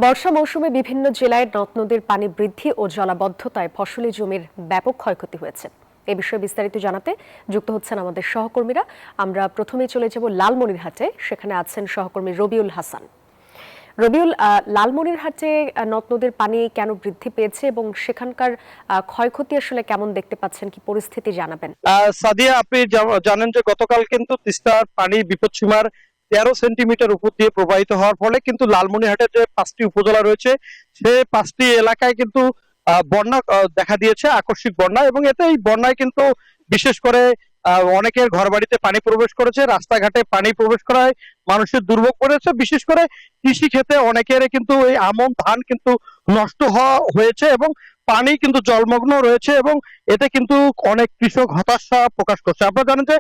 বর্ষা মৌসুমে বিভিন্ন জেলায় নদ নদীর পানি বৃদ্ধি ও জলাবদ্ধতায় ফসলি জমির ব্যাপক ক্ষয়ক্ষতি হয়েছে। এ বিষয়ে বিস্তারিত জানাতে যুক্ত হচ্ছেন আমাদের সহকর্মীরা। আমরা প্রথমেই চলে যাব লালমনিরহাটে, সেখানে আছেন সহকর্মী রবিউল হাসান। রবিউল, লালমনিরহাটে নদ নদীর পানি কেন বৃদ্ধি পেয়েছে এবং সেখানকার ক্ষয়ক্ষতি আসলে কেমন দেখতে পাচ্ছেন, কি পরিস্থিতি জানাবেন? সাদিয়া, আপনি জানেন যে গতকাল কিন্তু তিস্তার পানি বিপদসীমার 13 সেন্টিমিটার উপর দিয়ে প্রবাহিত হওয়ার ফলে কিন্তু লালমনিরহাটের যে 5টি উপজেলা রয়েছে সে 5টি এলাকায় কিন্তু বন্যা দেখা দিয়েছে, আকস্মিক বন্যা। এবং এতে এই বন্যায় কিন্তু বিশেষ করে অনেকের ঘর বাড়িতে পানি প্রবেশ করেছে, রাস্তাঘাটে পানি প্রবেশ করায় মানুষের দুর্ভোগ পড়েছে। বিশেষ করে কৃষি ক্ষেত্রে অনেকের কিন্তু এই আমন ধান কিন্তু নষ্ট হয়েছে এবং পানি কিন্তু জলমগ্ন রয়েছে এবং এতে কিন্তু অনেক কৃষক হতাশা প্রকাশ করছে। আপনারা জানেন যে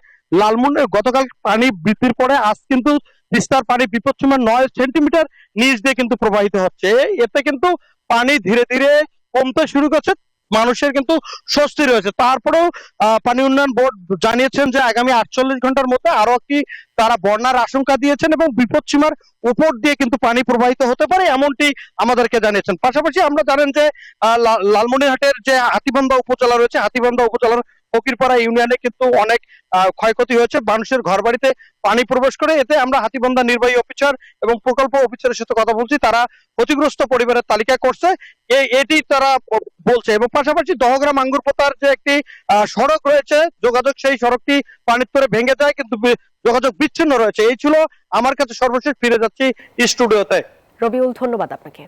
গতকাল পানি বৃদ্ধির পরে আজ কিন্তু তিস্তার পানি বিপদসীমার 9 সেন্টিমিটার নিচ দিয়ে কিন্তু প্রবাহিত হচ্ছে। এতে কিন্তু পানি ধীরে ধীরে কমতে শুরু করছে, মানুষের কিন্তু স্বস্তি রয়েছে। তারপরেও পানি উন্নয়ন বোর্ড জানিয়েছেন যে আগামী 48 ঘন্টার মধ্যে আরো একটি তারা বন্যার আশঙ্কা দিয়েছেন এবং বিপদসীমার উপর দিয়ে কিন্তু পানি প্রবাহিত হতে পারে এমনটি আমাদেরকে জানিয়েছেন। পাশাপাশি আমরা জানেন যে লালমনিরহাটের যে হাতীবান্ধা উপজেলা রয়েছে, হাতীবান্ধা উপজেলার ফকিরপাড়া ইউনিয়নে কিন্তু অনেক ক্ষয়ক্ষতি হয়েছে, মানুষের ঘর বাড়িতে পানি প্রবেশ করে। এতে আমরা হাতীবান্ধা নির্বাহী অফিসার এবং প্রকল্প অফিসারের সাথে কথা বলছি, তারা ক্ষতিগ্রস্ত পরিবারের তালিকা করছে এটি তারা বলছে। এবং পাশাপাশি দহগ্রাম আঙ্গুরপোতার যে একটি সড়ক রয়েছে যোগাযোগ, সেই সড়কটি পানির তরে ভেঙে যায়, কিন্তু যোগাযোগ বিচ্ছিন্ন রয়েছে। এই ছিল আমার কাছে সর্বশেষ। ফিরে যাচ্ছি স্টুডিওতে। রবিউল, ধন্যবাদ আপনাকে।